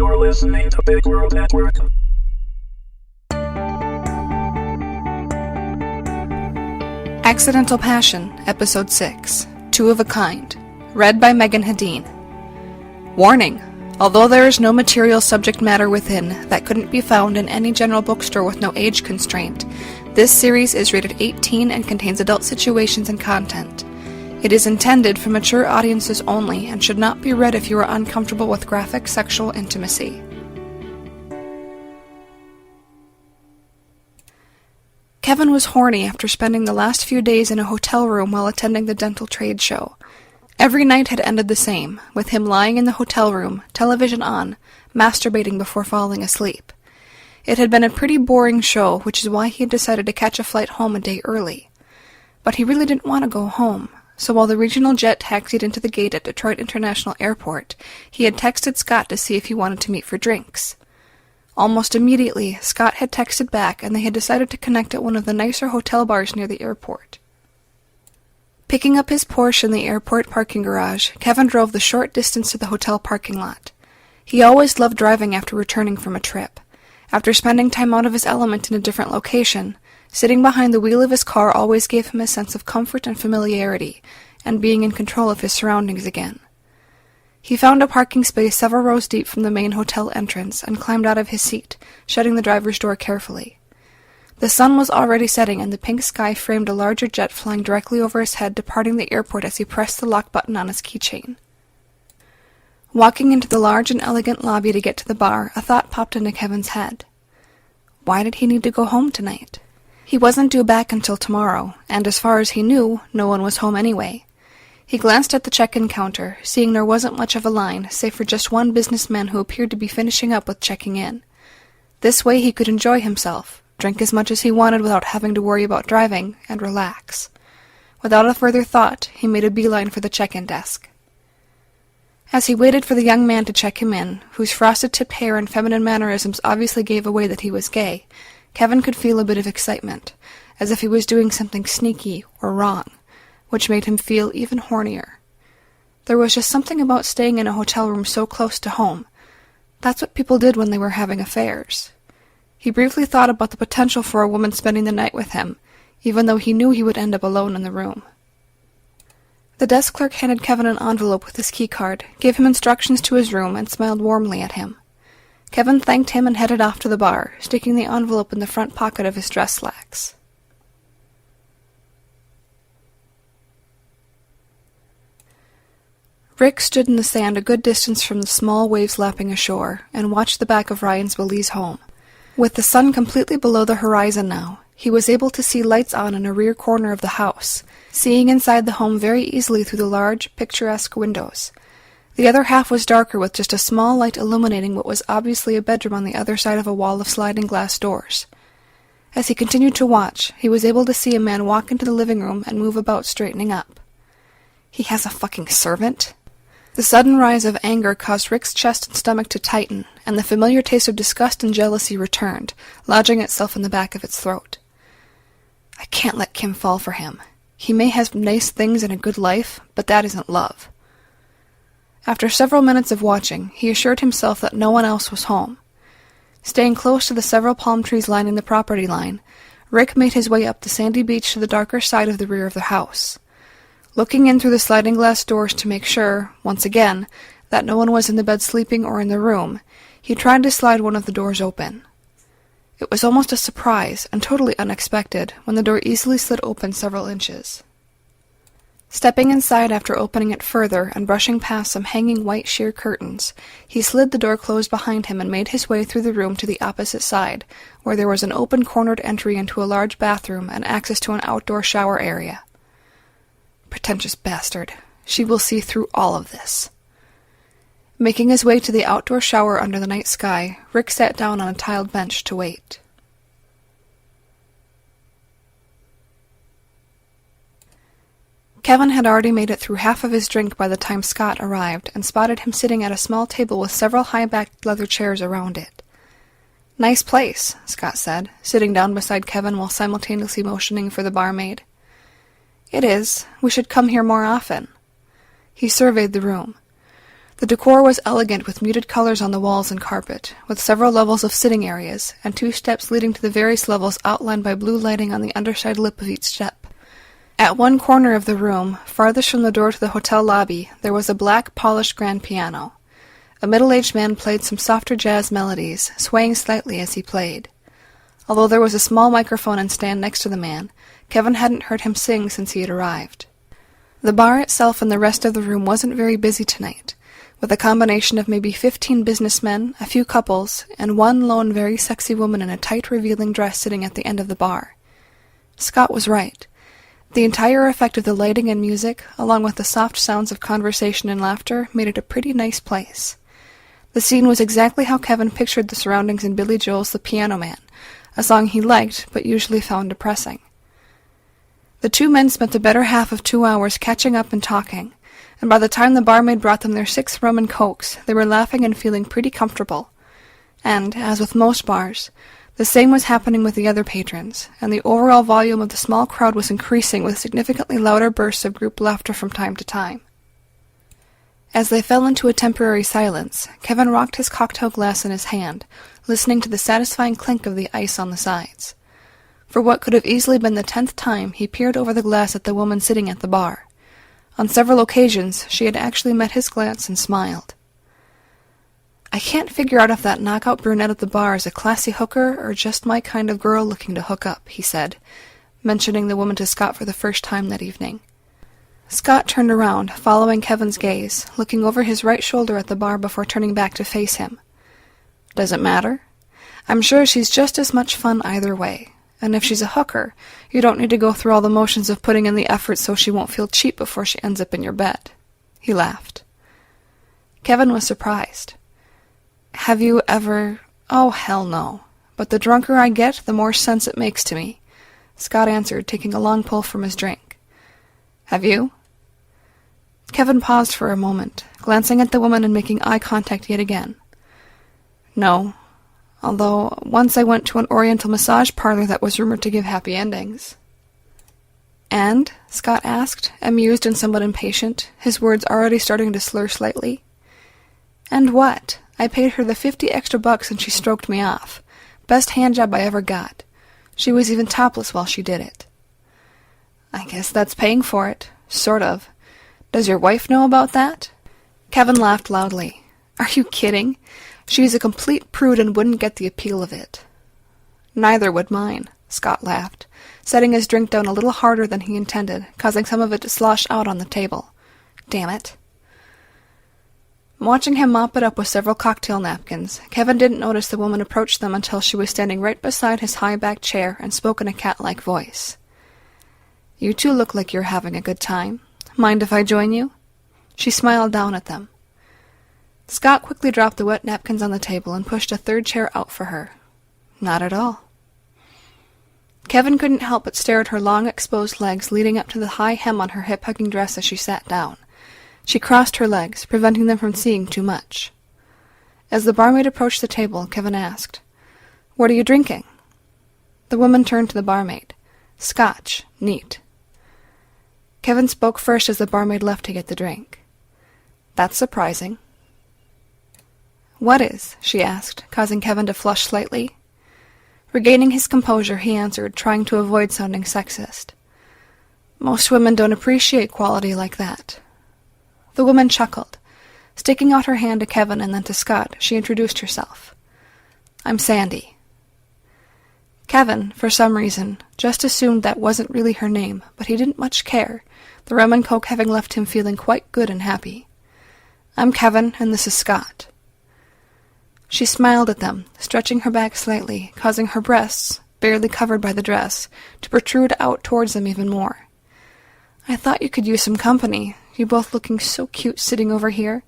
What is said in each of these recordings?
You're listening to Big World Network. Accidental Passion, Episode 6, Two of a Kind, read by Meagan Hedin. Warning! Although there is no material subject matter within that couldn't be found in any general bookstore with no age constraint, this series is rated 18 and contains adult situations and content. It is intended for mature audiences only and should not be read if you are uncomfortable with graphic sexual intimacy. Kevin was horny after spending the last few days in a hotel room while attending the dental trade show. Every night had ended the same, with him lying in the hotel room, television on, masturbating before falling asleep. It had been a pretty boring show, which is why he had decided to catch a flight home a day early. But he really didn't want to go home, so while the regional jet taxied into the gate at Detroit International Airport, he had texted Scott to see if he wanted to meet for drinks. Almost immediately, Scott had texted back, and they had decided to connect at one of the nicer hotel bars near the airport. Picking up his Porsche in the airport parking garage, Kevin drove the short distance to the hotel parking lot. He always loved driving after returning from a trip. After spending time out of his element in a different location, sitting behind the wheel of his car always gave him a sense of comfort and familiarity, and being in control of his surroundings again. He found a parking space several rows deep from the main hotel entrance and climbed out of his seat, shutting the driver's door carefully. The sun was already setting, and the pink sky framed a larger jet flying directly over his head, departing the airport as he pressed the lock button on his keychain. Walking into the large and elegant lobby to get to the bar, a thought popped into Kevin's head. Why did he need to go home tonight? He wasn't due back until tomorrow, and as far as he knew, no one was home anyway. He glanced at the check-in counter, seeing there wasn't much of a line, save for just one businessman who appeared to be finishing up with checking in. This way he could enjoy himself, drink as much as he wanted without having to worry about driving, and relax. Without a further thought, he made a beeline for the check-in desk. As he waited for the young man to check him in, whose frosted-tipped hair and feminine mannerisms obviously gave away that he was gay, Kevin could feel a bit of excitement, as if he was doing something sneaky or wrong, which made him feel even hornier. There was just something about staying in a hotel room so close to home. That's what people did when they were having affairs. He briefly thought about the potential for a woman spending the night with him, even though he knew he would end up alone in the room. The desk clerk handed Kevin an envelope with his keycard, gave him instructions to his room, and smiled warmly at him. Kevin thanked him and headed off to the bar, sticking the envelope in the front pocket of his dress slacks. Rick stood in the sand a good distance from the small waves lapping ashore, and watched the back of Ryan's Belize home. With the sun completely below the horizon now, he was able to see lights on in a rear corner of the house, seeing inside the home very easily through the large, picturesque windows. The other half was darker, with just a small light illuminating what was obviously a bedroom on the other side of a wall of sliding glass doors. As he continued to watch, he was able to see a man walk into the living room and move about, straightening up. He has a fucking servant? The sudden rise of anger caused Rick's chest and stomach to tighten, and the familiar taste of disgust and jealousy returned, lodging itself in the back of its throat. I can't let Kim fall for him. He may have nice things and a good life, but that isn't love. After several minutes of watching, he assured himself that no one else was home. Staying close to the several palm trees lining the property line, Rick made his way up the sandy beach to the darker side of the rear of the house. Looking in through the sliding glass doors to make sure, once again, that no one was in the bed sleeping or in the room, he tried to slide one of the doors open. It was almost a surprise, and totally unexpected, when the door easily slid open several inches. Stepping inside after opening it further and brushing past some hanging white sheer curtains, he slid the door closed behind him and made his way through the room to the opposite side, where there was an open cornered entry into a large bathroom and access to an outdoor shower area. Pretentious bastard. She will see through all of this. Making his way to the outdoor shower under the night sky, Rick sat down on a tiled bench to wait. Kevin had already made it through half of his drink by the time Scott arrived, and spotted him sitting at a small table with several high-backed leather chairs around it. "Nice place," Scott said, sitting down beside Kevin while simultaneously motioning for the barmaid. "It is. We should come here more often." He surveyed the room. The decor was elegant with muted colors on the walls and carpet, with several levels of sitting areas, and 2 steps leading to the various levels outlined by blue lighting on the underside lip of each step. At one corner of the room, farthest from the door to the hotel lobby, there was a black, polished grand piano. A middle-aged man played some softer jazz melodies, swaying slightly as he played. Although there was a small microphone and stand next to the man, Kevin hadn't heard him sing since he had arrived. The bar itself and the rest of the room wasn't very busy tonight, with a combination of maybe 15 businessmen, a few couples, and one lone very sexy woman in a tight revealing dress sitting at the end of the bar. Scott was right. The entire effect of the lighting and music, along with the soft sounds of conversation and laughter, made it a pretty nice place. The scene was exactly how Kevin pictured the surroundings in Billy Joel's The Piano Man, a song he liked but usually found depressing. The 2 men spent the better half of 2 hours catching up and talking, and by the time the barmaid brought them their 6th rum and cokes, they were laughing and feeling pretty comfortable. And, as with most bars, the same was happening with the other patrons, and the overall volume of the small crowd was increasing with significantly louder bursts of group laughter from time to time. As they fell into a temporary silence, Kevin rocked his cocktail glass in his hand, listening to the satisfying clink of the ice on the sides. For what could have easily been the 10th time, he peered over the glass at the woman sitting at the bar. On several occasions, she had actually met his glance and smiled. "I can't figure out if that knockout brunette at the bar is a classy hooker or just my kind of girl looking to hook up," he said, mentioning the woman to Scott for the first time that evening. Scott turned around, following Kevin's gaze, looking over his right shoulder at the bar before turning back to face him. "Does it matter? I'm sure she's just as much fun either way. And if she's a hooker, you don't need to go through all the motions of putting in the effort so she won't feel cheap before she ends up in your bed." He laughed. Kevin was surprised. "Have you ever—" "Oh, hell no. But the drunker I get, the more sense it makes to me," Scott answered, taking a long pull from his drink. "Have you?" Kevin paused for a moment, glancing at the woman and making eye contact yet again. "No. Although, once I went to an oriental massage parlor that was rumored to give happy endings." "And?" Scott asked, amused and somewhat impatient, his words already starting to slur slightly. "And what? I paid her the 50 extra bucks and she stroked me off. Best handjob I ever got. She was even topless while she did it." "I guess that's paying for it. Sort of. Does your wife know about that?" Kevin laughed loudly. "Are you kidding? She's a complete prude and wouldn't get the appeal of it." "Neither would mine," Scott laughed, setting his drink down a little harder than he intended, causing some of it to slosh out on the table. "Damn it." Watching him mop it up with several cocktail napkins, Kevin didn't notice the woman approach them until she was standing right beside his high-backed chair and spoke in a cat-like voice. "You two look like you're having a good time. Mind if I join you?" She smiled down at them. Scott quickly dropped the wet napkins on the table and pushed a 3rd chair out for her. "Not at all." Kevin couldn't help but stare at her long exposed legs leading up to the high hem on her hip-hugging dress as she sat down. She crossed her legs, preventing them from seeing too much. As the barmaid approached the table, Kevin asked, "What are you drinking?" The woman turned to the barmaid. "Scotch, neat." Kevin spoke first as the barmaid left to get the drink. "That's surprising." "What is?" she asked, causing Kevin to flush slightly. Regaining his composure, he answered, trying to avoid sounding sexist. "Most women don't appreciate quality like that." The woman chuckled. Sticking out her hand to Kevin and then to Scott, she introduced herself. "I'm Sandy." Kevin, for some reason, just assumed that wasn't really her name, but he didn't much care, the rum and coke having left him feeling quite good and happy. "I'm Kevin, and this is Scott." She smiled at them, stretching her back slightly, causing her breasts, barely covered by the dress, to protrude out towards them even more. "I thought you could use some company, you both looking so cute sitting over here.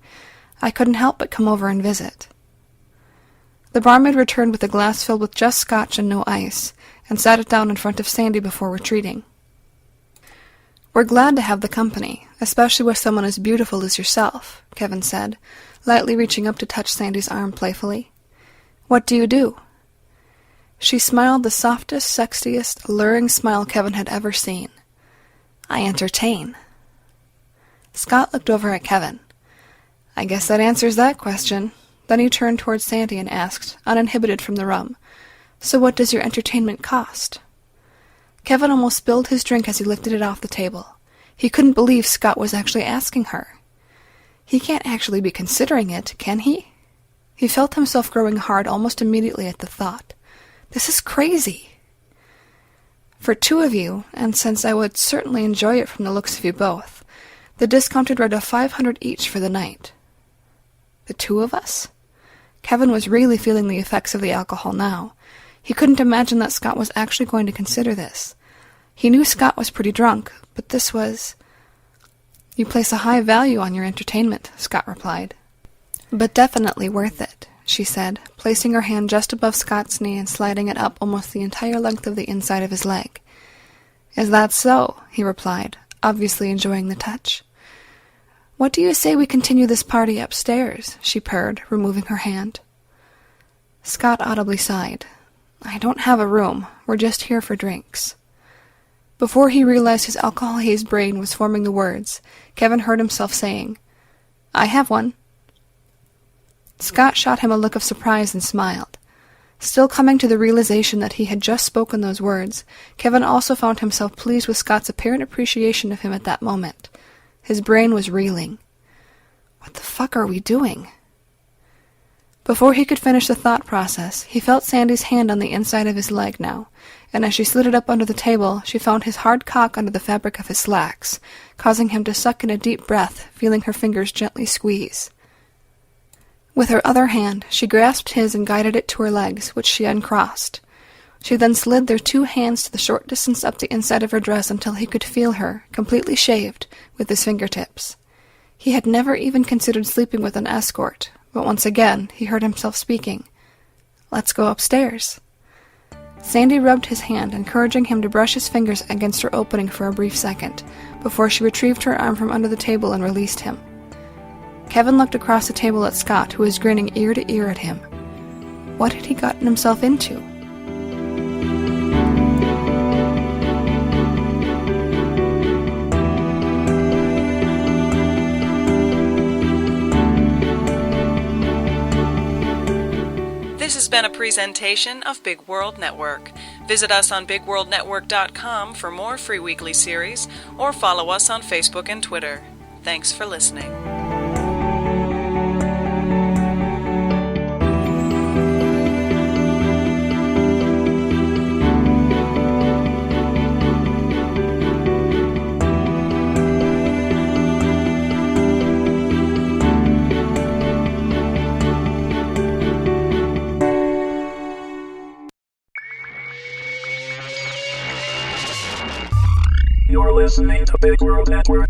I couldn't help but come over and visit." The barmaid returned with a glass filled with just scotch and no ice, and sat it down in front of Sandy before retreating. "We're glad to have the company, especially with someone as beautiful as yourself," Kevin said, lightly reaching up to touch Sandy's arm playfully. "What do you do?" She smiled the softest, sexiest, alluring smile Kevin had ever seen. "I entertain." Scott looked over at Kevin. I guess that answers that question. Then he turned towards Sandy and asked, uninhibited from the rum, So what does your entertainment cost? Kevin almost spilled his drink as he lifted it off the table. He couldn't believe Scott was actually asking her. He can't actually be considering it, can he? He felt himself growing hard almost immediately at the thought. This is crazy. For two of you, and since I would certainly enjoy it from the looks of you both, the discounted rate of $500 each for the night. The two of us? Kevin was really feeling the effects of the alcohol now. He couldn't imagine that Scott was actually going to consider this. He knew Scott was pretty drunk, but this was... You place a high value on your entertainment, Scott replied. But definitely worth it, she said, placing her hand just above Scott's knee and sliding it up almost the entire length of the inside of his leg. Is that so? He replied, obviously enjoying the touch. What do you say we continue this party upstairs? She purred, removing her hand. Scott audibly sighed. I don't have a room. We're just here for drinks. Before he realized his alcohol-hazed brain was forming the words, Kevin heard himself saying, I have one. Scott shot him a look of surprise and smiled. Still coming to the realization that he had just spoken those words, Kevin also found himself pleased with Scott's apparent appreciation of him at that moment. His brain was reeling. What the fuck are we doing? Before he could finish the thought process, he felt Sandy's hand on the inside of his leg now, and as she slid it up under the table, she found his hard cock under the fabric of his slacks, causing him to suck in a deep breath, feeling her fingers gently squeeze. With her other hand, she grasped his and guided it to her legs, which she uncrossed. She then slid their two hands to the short distance up the inside of her dress until he could feel her, completely shaved, with his fingertips. He had never even considered sleeping with an escort, but once again he heard himself speaking. Let's go upstairs. Sandy rubbed his hand, encouraging him to brush his fingers against her opening for a brief second, before she retrieved her arm from under the table and released him. Kevin looked across the table at Scott, who was grinning ear to ear at him. What had he gotten himself into? This has been a presentation of Big World Network. Visit us on bigworldnetwork.com for more free weekly series, or follow us on Facebook and Twitter. Thanks for listening. You're listening to Big World Network.